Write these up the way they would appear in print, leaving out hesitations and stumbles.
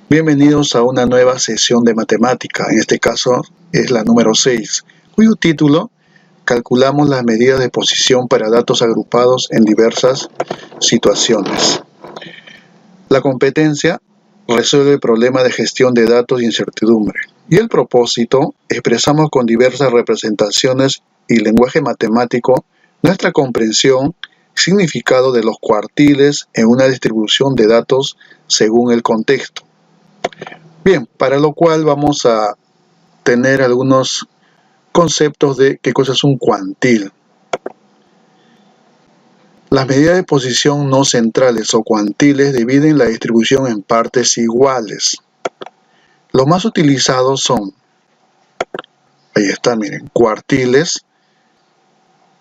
Bienvenidos a una nueva sesión de matemática, en este caso es la número 6, cuyo título calculamos las medidas de posición para datos agrupados en diversas situaciones. La competencia resuelve el problema de gestión de datos y incertidumbre, y el propósito expresamos con diversas representaciones y lenguaje matemático nuestra comprensión y significado de los cuartiles en una distribución de datos según el contexto. Bien, para lo cual vamos a tener algunos conceptos de qué cosa es un cuantil. Las medidas de posición no centrales o cuantiles dividen la distribución en partes iguales. Los más utilizados son, ahí está, miren, cuartiles,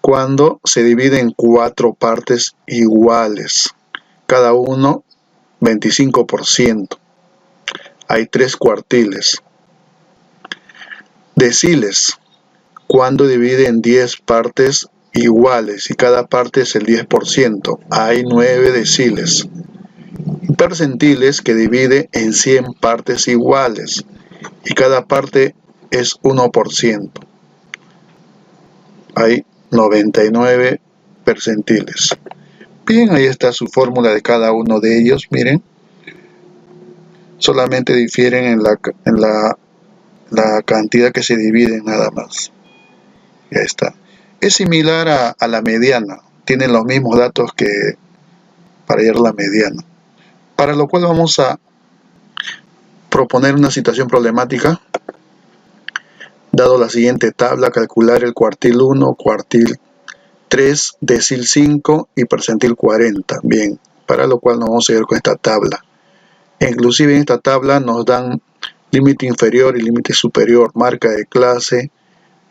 cuando se divide en 4 partes iguales, cada uno 25%. Hay 3 cuartiles. Deciles, cuando divide en 10 partes iguales y cada parte es el 10%. Hay 9 deciles. Percentiles, que divide en 100 partes iguales y cada parte es 1%. Hay 99 percentiles. Bien, ahí está su fórmula de cada uno de ellos, miren. Solamente difieren en la cantidad que se divide nada más. Ya está. Es similar a la mediana. Tienen los mismos datos que para hallar la mediana. Para lo cual vamos a proponer una situación problemática. Dado la siguiente tabla, calcular el cuartil 1, cuartil 3, decil 5 y percentil 40. Bien, para lo cual nos vamos a ir con esta tabla. Inclusive en esta tabla nos dan límite inferior y límite superior, marca de clase,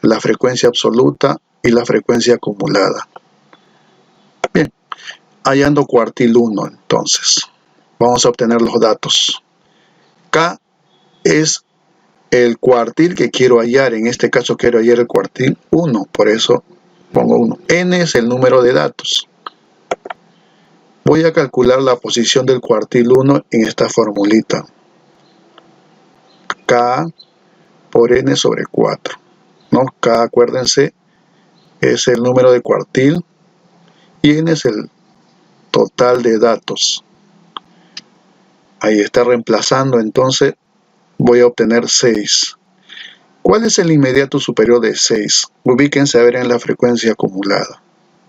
la frecuencia absoluta y la frecuencia acumulada. Bien, hallando cuartil 1 entonces, vamos a obtener los datos. K es el cuartil que quiero hallar, en este caso quiero hallar el cuartil 1, por eso pongo 1. N es el número de datos. Voy a calcular la posición del cuartil 1 en esta formulita. K por N sobre 4. ¿No? K, acuérdense, es el número de cuartil y N es el total de datos. Ahí está reemplazando, entonces voy a obtener 6. ¿Cuál es el inmediato superior de 6? Ubíquense a ver en la frecuencia acumulada.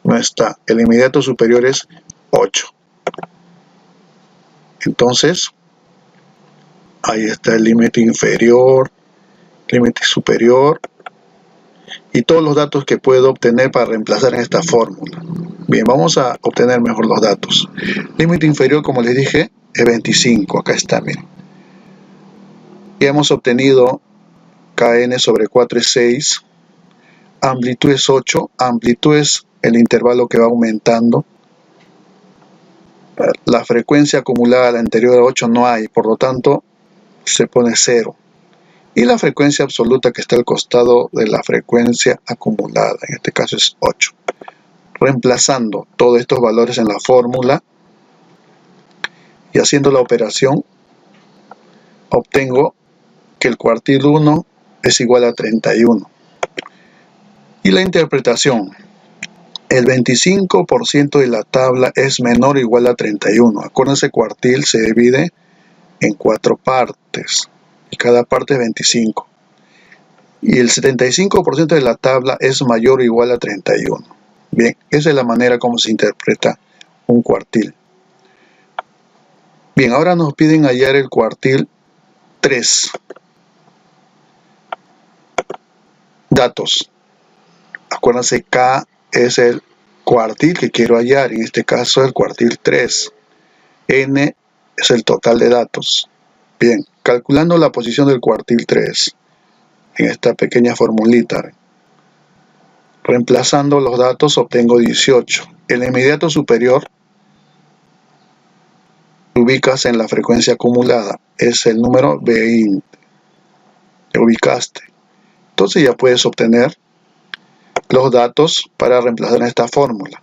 No está. El inmediato superior es 8. Entonces, ahí está el límite inferior, límite superior y todos los datos que puedo obtener para reemplazar en esta fórmula. Bien, vamos a obtener mejor los datos. Límite inferior, como les dije, es 25. Acá está, miren. Ya hemos obtenido Kn sobre 4 es 6. Amplitud es 8. Amplitud es el intervalo que va aumentando. La frecuencia acumulada a la anterior a 8 no hay, por lo tanto se pone 0. Y la frecuencia absoluta que está al costado de la frecuencia acumulada, en este caso es 8. Reemplazando todos estos valores en la fórmula y haciendo la operación, obtengo que el cuartil 1 es igual a 31. Y la interpretación, el 25% de la tabla es menor o igual a 31. Acuérdense, cuartil se divide en 4 partes y cada parte es 25. Y el 75% de la tabla es mayor o igual a 31. Bien, esa es la manera como se interpreta un cuartil. Bien, ahora nos piden hallar el cuartil 3. Datos. Acuérdense, K es el cuartil que quiero hallar, en este caso el cuartil 3. N es el total de datos. Bien, calculando la posición del cuartil 3 en esta pequeña formulita, reemplazando los datos obtengo 18. El inmediato superior lo ubicas en la frecuencia acumulada, es el número 20. Te ubicaste. Entonces ya puedes obtener los datos para reemplazar en esta fórmula.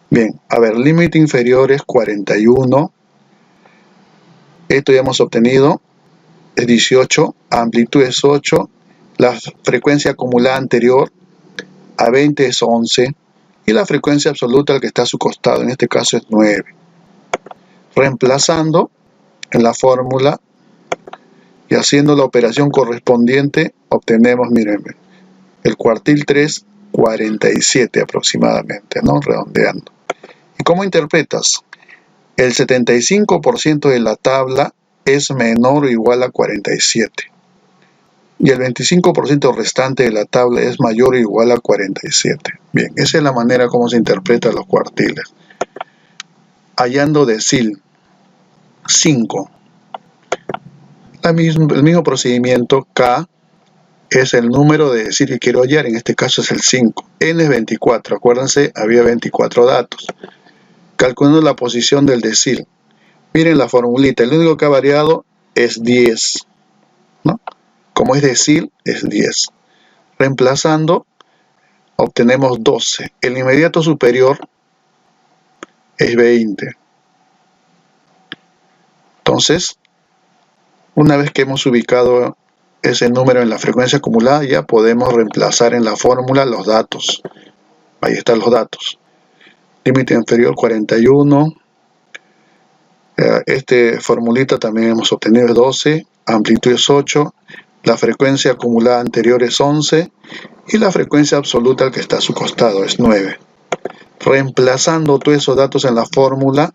Bien, a ver, límite inferior es 41. Esto ya hemos obtenido, es 18, amplitud es 8, la frecuencia acumulada anterior a 20 es 11 y la frecuencia absoluta al que está a su costado, en este caso es 9. Reemplazando en la fórmula y haciendo la operación correspondiente, obtenemos, miren, el cuartil 3, 47 aproximadamente, ¿no? Redondeando. ¿Y cómo interpretas? El 75% de la tabla es menor o igual a 47. Y el 25% restante de la tabla es mayor o igual a 47. Bien, esa es la manera como se interpretan los cuartiles. Hallando decil 5. El mismo procedimiento, K es el número de decil que quiero hallar, en este caso es el 5. N es 24, acuérdense, había 24 datos. Calculando la posición del decil. Miren la formulita, el único que ha variado es 10, ¿no? Como es decil, es 10. Reemplazando, obtenemos 12. El inmediato superior es 20. Entonces, una vez que hemos ubicado ese número en la frecuencia acumulada, ya podemos reemplazar en la fórmula los datos. Ahí están los datos. Límite inferior 41. Este formulita también hemos obtenido 12. Amplitud es 8. La frecuencia acumulada anterior es 11. Y la frecuencia absoluta al que está a su costado es 9. Reemplazando todos esos datos en la fórmula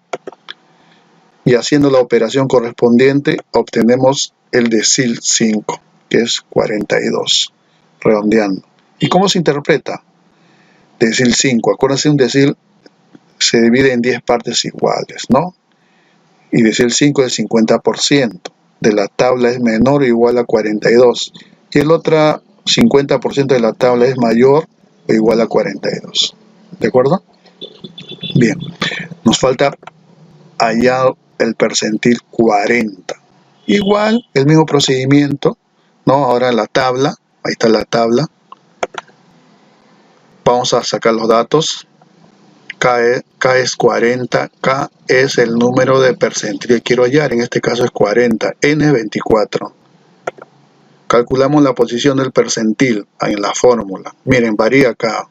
y haciendo la operación correspondiente, obtenemos el decil 5, que es 42, redondeando. ¿Y cómo se interpreta? Decil 5, acuérdense, un decil se divide en 10 partes iguales, ¿no? Y decil 5 es 50%. De la tabla es menor o igual a 42. Y el otro 50% de la tabla es mayor o igual a 42. ¿De acuerdo? Bien, nos falta hallar el percentil 40. Igual, el mismo procedimiento, ¿no? Ahora la tabla, ahí está la tabla. Vamos a sacar los datos. K es 40, K es el número de percentil que quiero hallar, en este caso es 40, N es 24. Calculamos la posición del percentil en la fórmula. Miren, varía acá.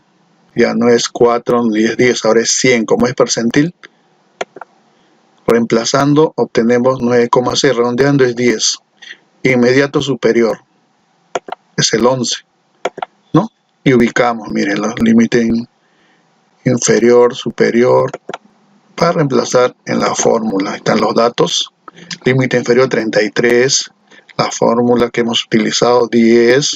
Ya no es 4 ni es 10, ahora es 100. Como es percentil, reemplazando obtenemos 9,6, redondeando es 10. Inmediato superior es el 11, ¿no? Y ubicamos, miren, los límites inferior, superior, para reemplazar en la fórmula. Están los datos. Límite inferior 33, la fórmula que hemos utilizado 10,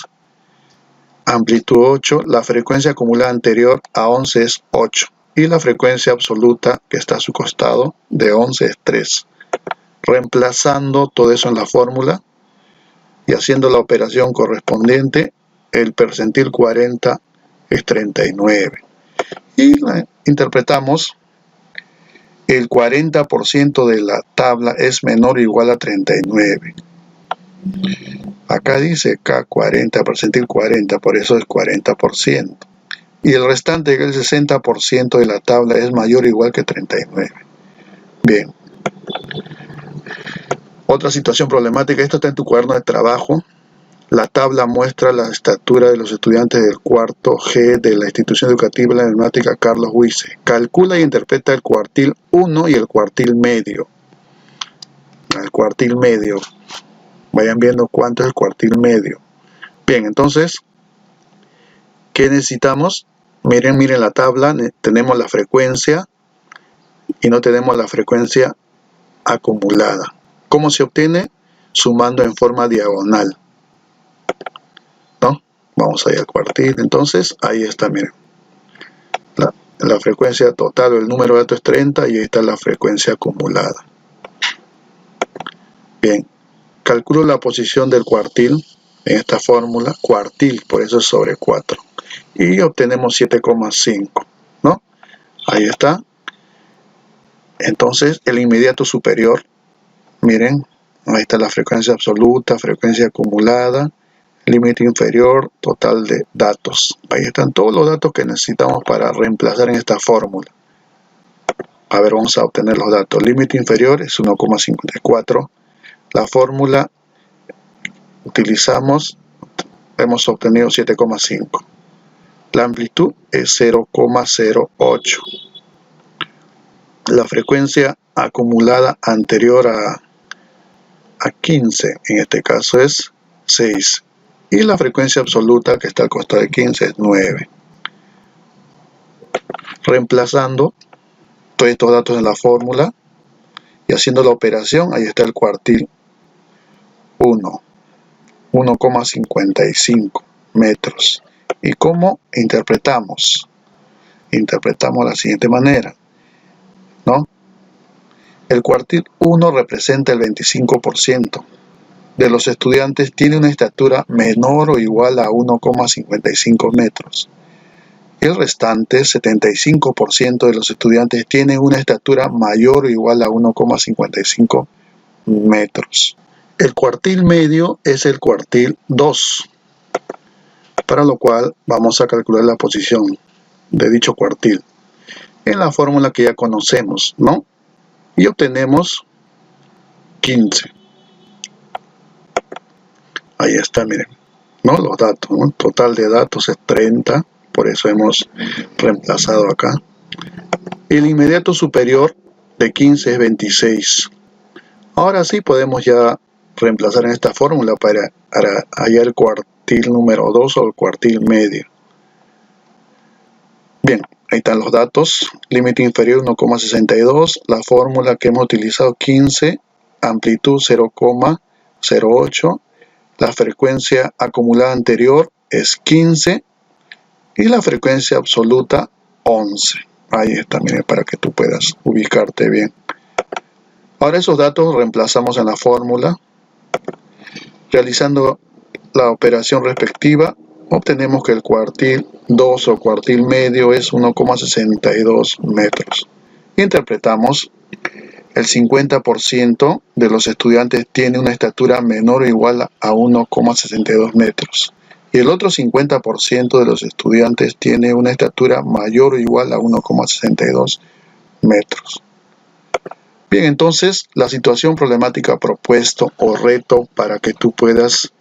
amplitud 8, la frecuencia acumulada anterior a 11 es 8 y la frecuencia absoluta que está a su costado de 11 es 3. Reemplazando todo eso en la fórmula y haciendo la operación correspondiente, el percentil 40 es 39. Y interpretamos, el 40% de la tabla es menor o igual a 39. Acá dice K40, percentil 40, por eso es 40%. Y el restante, que es el 60% de la tabla, es mayor o igual que 39. Bien. Otra situación problemática, esto está en tu cuaderno de trabajo. La tabla muestra la estatura de los estudiantes del cuarto G de la institución educativa de la emblemática Carlos Wiese. Calcula y interpreta el cuartil 1 y el cuartil medio. El cuartil medio. Vayan viendo cuánto es el cuartil medio. Bien, entonces, ¿qué necesitamos? Miren la tabla, tenemos la frecuencia y no tenemos la frecuencia acumulada. ¿Cómo se obtiene? Sumando en forma diagonal. ¿No? Vamos ahí al cuartil, entonces, ahí está, miren. La frecuencia total o el número de datos es 30 y ahí está la frecuencia acumulada. Bien, calculo la posición del cuartil en esta fórmula, cuartil, por eso es sobre 4. Y obtenemos 7,5, ¿no? Ahí está. Entonces, el inmediato superior, miren, ahí está la frecuencia absoluta, frecuencia acumulada, límite inferior, total de datos. Ahí están todos los datos que necesitamos para reemplazar en esta fórmula. A ver, vamos a obtener los datos. Límite inferior es 1,54. La fórmula utilizamos, hemos obtenido 7,5. La amplitud es 0,08. La frecuencia acumulada anterior a 15, en este caso es 6. Y la frecuencia absoluta que está al costado de 15 es 9. Reemplazando todos estos datos en la fórmula y haciendo la operación, ahí está el cuartil 1,55 metros. ¿Y cómo interpretamos? Interpretamos de la siguiente manera, ¿no? El cuartil 1 representa el 25% de los estudiantes tiene una estatura menor o igual a 1,55 metros. El restante, 75% de los estudiantes tienen una estatura mayor o igual a 1,55 metros. El cuartil medio es el cuartil 2, para lo cual vamos a calcular la posición de dicho cuartil en la fórmula que ya conocemos, ¿no? Y obtenemos 15. Ahí está, miren, ¿no? Los datos, ¿no? El total de datos es 30, por eso hemos reemplazado acá. El inmediato superior de 15 es 26. Ahora sí podemos ya reemplazar en esta fórmula para hallar el cuartil número 2 o el cuartil medio. Bien, ahí están los datos. Límite inferior 1,62. La fórmula que hemos utilizado 15. Amplitud 0,08. La frecuencia acumulada anterior es 15. Y la frecuencia absoluta 11. Ahí está, miren, para que tú puedas ubicarte bien. Ahora esos datos reemplazamos en la fórmula. Realizando la operación respectiva, obtenemos que el cuartil 2 o cuartil medio es 1,62 metros. Interpretamos, el 50% de los estudiantes tiene una estatura menor o igual a 1,62 metros. Y el otro 50% de los estudiantes tiene una estatura mayor o igual a 1,62 metros. Bien, entonces la situación problemática propuesto o reto para que tú puedas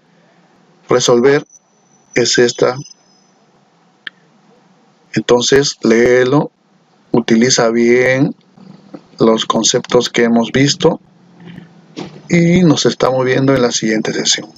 resolver es esta. Entonces léelo, utiliza bien los conceptos que hemos visto y nos estamos viendo en la siguiente sesión.